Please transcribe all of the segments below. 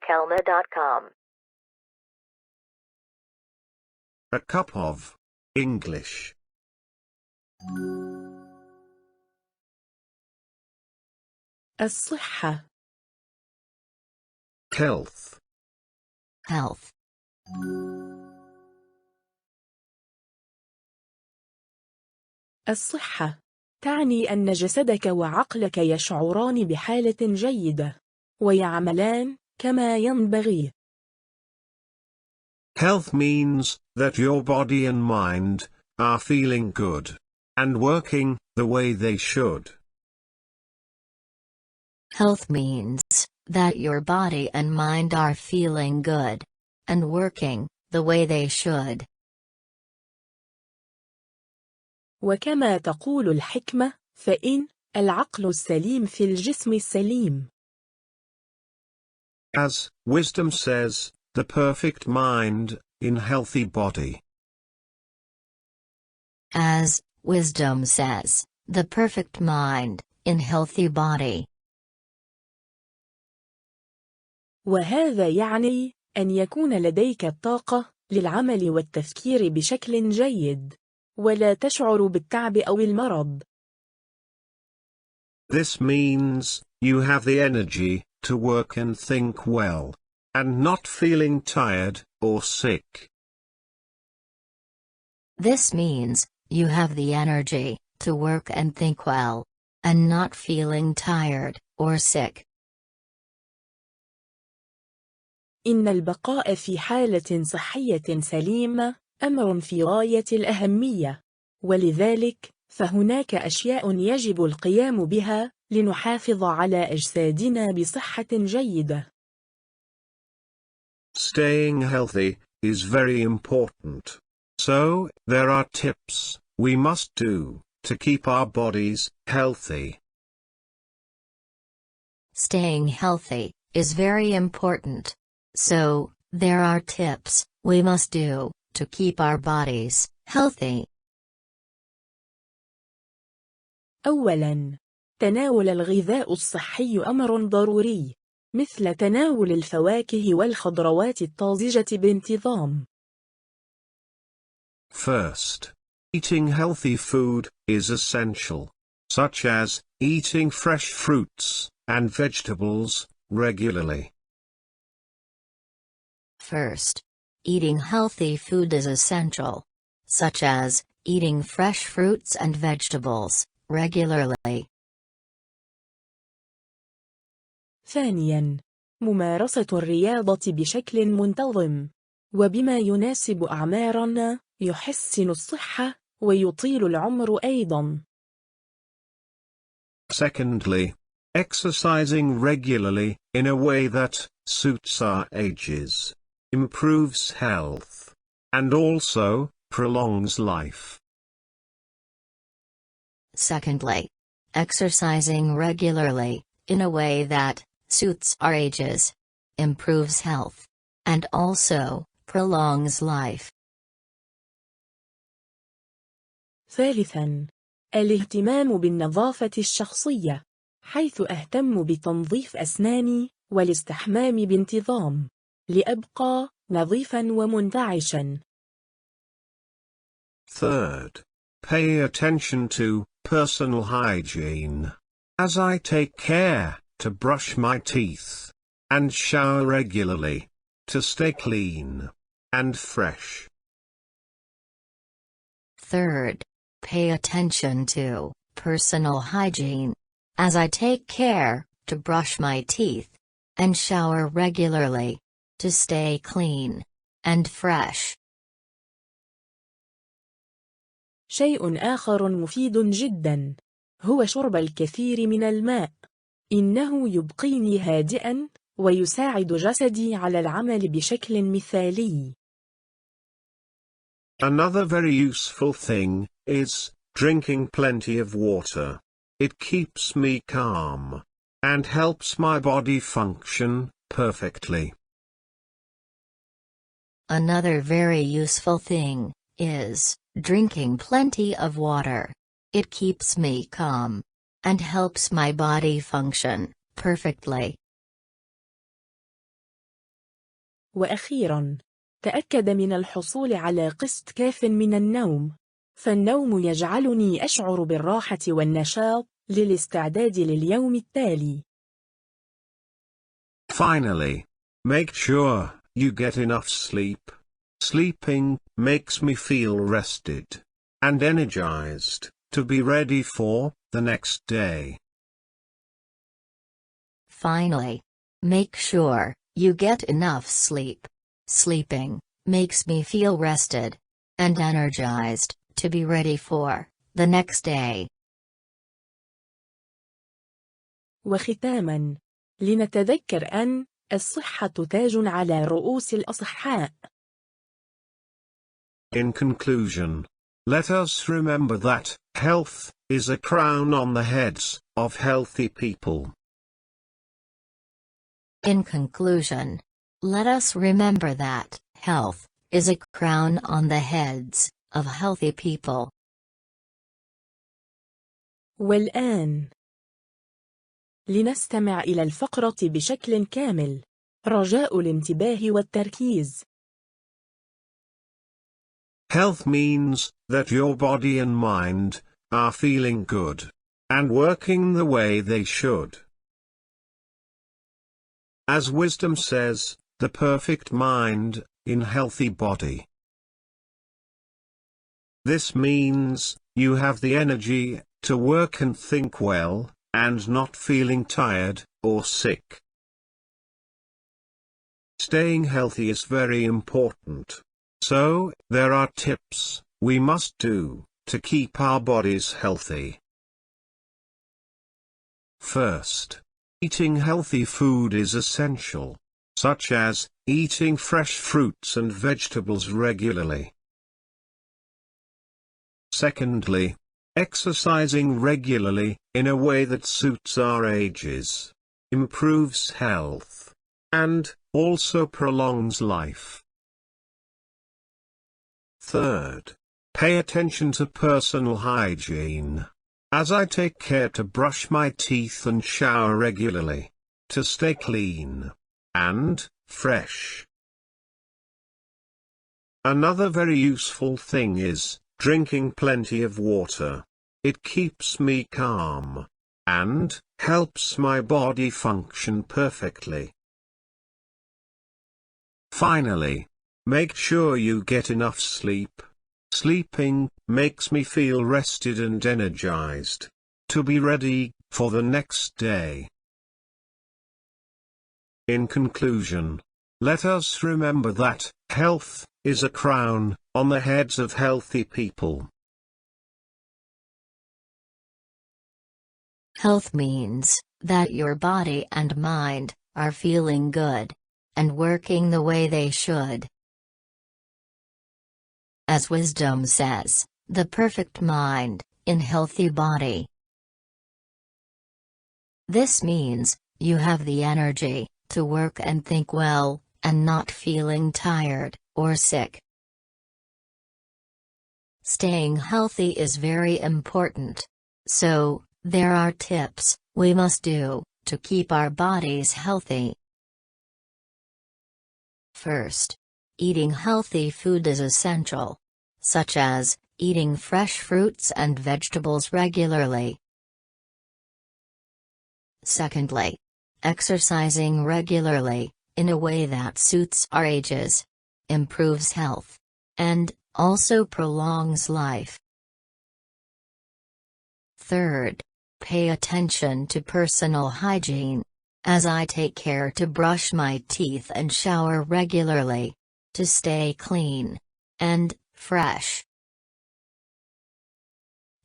كلمة.com. A cup of English. الصحة. Health. Health. الصحة تعني أن جسدك وعقلك يشعران بحالة جيدة ويعملان كما ينبغي. Health means that your body and mind are feeling good and working the way they should. Health means that your body and mind are feeling good and working the way they should. وكما تقول الحكمة فإن العقل السليم في الجسم السليم. As wisdom says, the perfect mind in healthy body. As wisdom says, the perfect mind in healthy body. وهذا يعني أن يكون لديك الطاقة للعمل والتفكير بشكل جيد ولا تشعر بالتعب أو المرض. This means you have the energy to work and think well, and not feeling tired or sick. This means you have the energy to work and think well, and not feeling tired or sick. إن البقاء في حالة صحية سليمة أمر في غاية الأهمية، ولذلك فهناك أشياء يجب القيام بها لنحافظ على أجسادنا بصحة جيدة. Staying healthy is very important. So, there are tips we must do to keep our bodies healthy. Staying healthy is very important. So, there are tips we must do to keep our bodies healthy. أولاً، تناول الغذاء الصحي أمر ضروري، مثل تناول الفواكه والخضروات الطازجة بانتظام. First, eating healthy food is essential, such as eating fresh fruits and vegetables regularly. First, eating healthy food is essential, such as eating fresh fruits and vegetables regularly. ثانياً، ممارسة الرياضة بشكل منتظم، وبما يناسب أعمارنا يحسن الصحة ويطيل العمر أيضاً. Secondly, exercising regularly in a way that suits our ages improves health and also prolongs life. Secondly, exercising regularly in a way that suits our ages improves health and also prolongs life. ثالثاً، الاهتمام بالنظافة الشخصية، حيث أهتم بتنظيف أسناني والاستحمام بانتظام، لأبقى نظيفاً ومنتعشاً. Third, pay attention to personal hygiene, as I take care to brush my teeth and shower regularly to stay clean and fresh. Third, pay attention to personal hygiene, as I take care to brush my teeth and shower regularly to stay clean and fresh. شيء آخر مفيد جداً هو شرب الكثير من الماء. إنه يبقيني هادئاً ويساعد جسدي على العمل بشكل مثالي. Another very useful thing is drinking plenty of water. It keeps me calm and helps my body function perfectly. Another very useful thing is drinking plenty of water. It keeps me calm and helps my body function perfectly. وأخيراً، تأكد من الحصول على قسط كاف من النوم، فالنوم يجعلني أشعر بالراحة والنشاط للاستعداد لليوم التالي. Finally, make sure you get enough sleep. Sleeping makes me feel rested and energized to be ready for the next day. Finally, make sure you get enough sleep. Sleeping makes me feel rested and energized to be ready for the next day. وختاماً، لنتذكر أن الصحة تاج على رؤوس الأصحاء. In conclusion, let us remember that health is a crown on the heads of healthy people. In conclusion, let us remember that health is a crown on the heads of healthy people. والآن لنستمع إلى الفقرة بشكل كامل، رجاء الانتباه والتركيز. Health means that your body and mind are feeling good and working the way they should. As wisdom says, the perfect mind in healthy body. This means you have the energy to work and think well, and not feeling tired or sick. Staying healthy is very important. So, there are tips we must do to keep our bodies healthy. First, eating healthy food is essential, such as eating fresh fruits and vegetables regularly. Secondly, exercising regularly in a way that suits our ages improves health and also prolongs life. Third, pay attention to personal hygiene. As I take care to brush my teeth and shower regularly, to stay clean and fresh. Another very useful thing is drinking plenty of water. It keeps me calm and helps my body function perfectly. Finally, make sure you get enough sleep. Sleeping makes me feel rested and energized to be ready for the next day. In conclusion, let us remember that health is a crown on the heads of healthy people. Health means that your body and mind are feeling good and working the way they should. As wisdom says, the perfect mind in healthy body. This means you have the energy to work and think well, and not feeling tired or sick. Staying healthy is very important. So, there are tips we must do to keep our bodies healthy. First, eating healthy food is essential, such as eating fresh fruits and vegetables regularly. Secondly, exercising regularly, in a way that suits our ages, improves health, and also prolongs life. Third, pay attention to personal hygiene. As I take care to brush my teeth and shower regularly, to stay clean and fresh.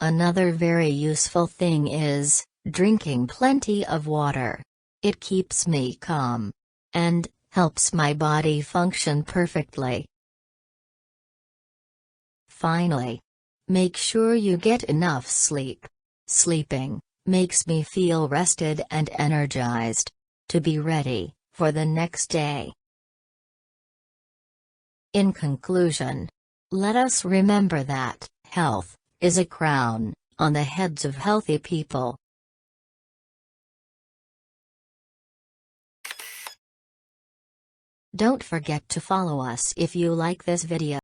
Another very useful thing is drinking plenty of water. It keeps me calm and helps my body function perfectly. Finally, make sure you get enough sleep. Sleeping makes me feel rested and energized to be ready for the next day. In conclusion, let us remember that health is a crown on the heads of healthy people. Don't forget to follow us if you like this video.